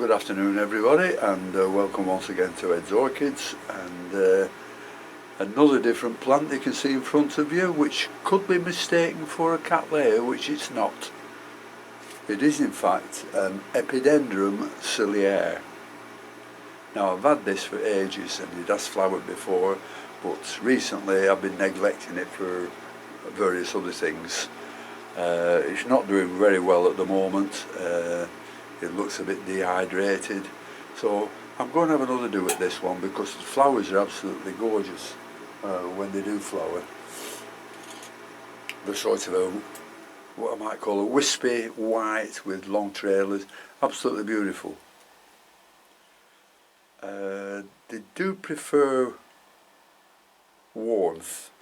good afternoon everybody, and welcome once again to Ed's Orchids, and another different plant you can see in front of you, which could be mistaken for a cattleya, which it's not. It is in fact Epidendrum ciliare. Now I've had this for ages and it has flowered before, but recently I've been neglecting it for various other things. It's not doing very well at the moment. It looks a bit dehydrated, so I'm going to have another do at this one because the flowers are absolutely gorgeous when they do flower. They're sort of what I might call a wispy white with long trailers, absolutely beautiful. They do prefer warmth,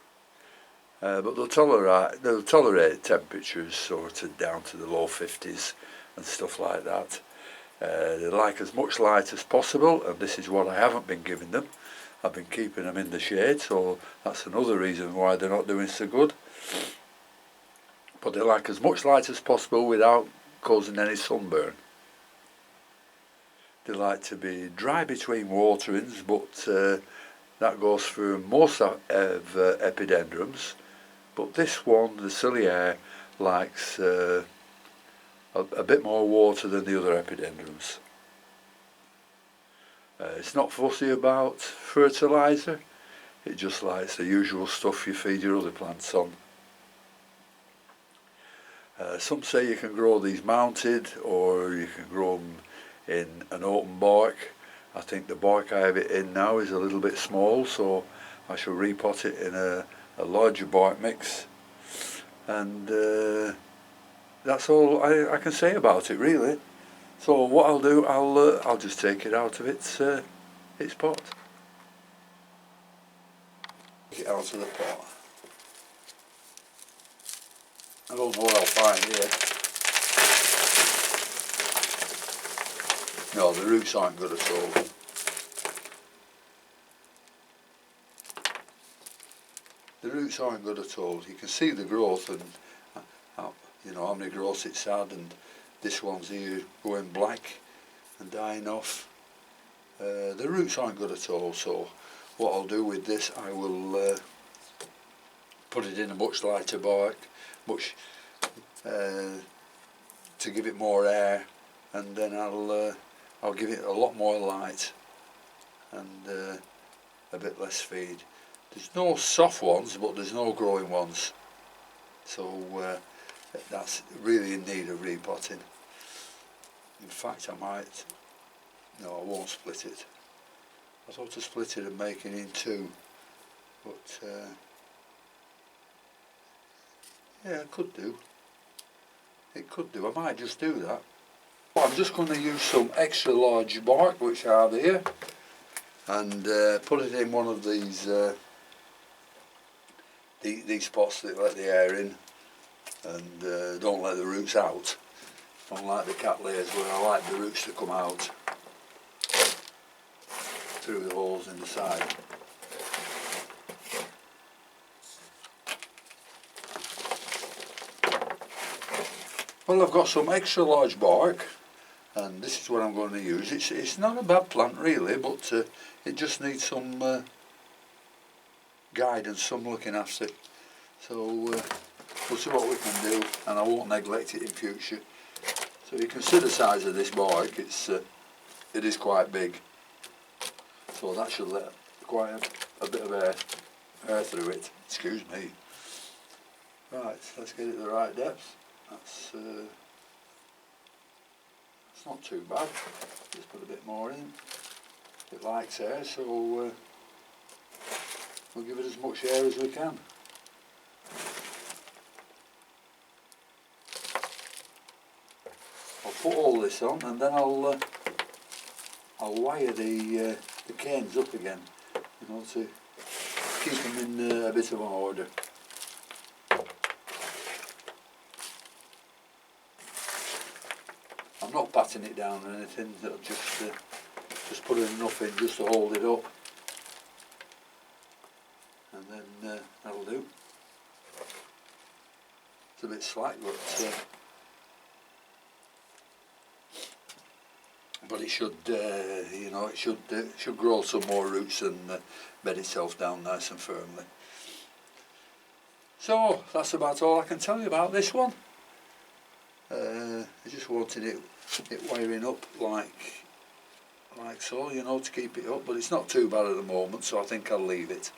but they'll tolerate temperatures sort of down to the low 50s and stuff like that. They like as much light as possible, and this is what I haven't been giving them. I've been keeping them in the shade, so that's another reason why they're not doing so good. But they like as much light as possible without causing any sunburn. They like to be dry between waterings, but that goes for most of epidendrums. But this one, the ciliare, likes a bit more water than the other epidendrums. It's not fussy about fertiliser, it just likes the usual stuff you feed your other plants on. Some say you can grow these mounted, or you can grow them in an open bark. I think the bark I have it in now is a little bit small, so I shall repot it in a larger bark mix. And that's all I can say about it, really. So what I'll do, I'll just take it out of its pot. Take it out of the pot. I don't know what I'll find here. No, the roots aren't good at all. The roots aren't good at all. You can see the growth and you know how many growths it's had, and this one's here going black and dying off. The roots aren't good at all, so what I'll do with this, I will put it in a much lighter bark, to give it more air, and then I'll give it a lot more light and a bit less feed. There's no soft ones, but there's no growing ones, so that's really in need of repotting. In fact, no, I won't split it. I thought to split it and make it in two, but yeah, it could do. It could do. I might just do that. I'm just going to use some extra large bark which I have here, and put it in one of these pots that let the air in and don't let the roots out. Unlike the cattleyas, where I like the roots to come out through the holes in the side. Well, I've got some extra large bark, and this is what I'm going to use. It's not a bad plant really, but it just needs some guidance, some looking after. So we'll see what we can do, and I won't neglect it in future. So you can see the size of this bark. It is quite big, so that should let quite a bit of air through it. Excuse me. Right, let's get it the right depth. That's not too bad. Just put a bit more in. It likes air, so we'll give it as much air as we can. I'll put all this on, and then I'll wire the canes up again, you know, to keep them in a bit of an order. I'm not patting it down or anything. I'll just put enough in just to hold it up, and then that'll do. It's a bit slack, but but it should, you know, it should grow some more roots and bed itself down nice and firmly. So that's about all I can tell you about this one. I just wanted it wiring up like so, you know, to keep it up, but it's not too bad at the moment, so I think I'll leave it.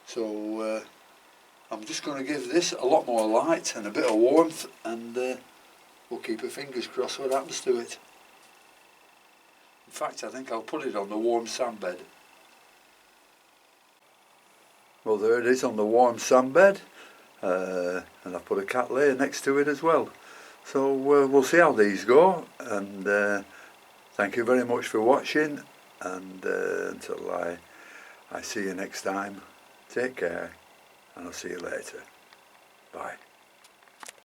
So I'm just going to give this a lot more light and a bit of warmth, and we'll keep our fingers crossed what happens to it. In fact, I think I'll put it on the warm sand bed. Well, there it is on the warm sand bed, and I've put a cattleya next to it as well. So we'll see how these go, and thank you very much for watching, and until I see you next time, take care, and I'll see you later. Bye.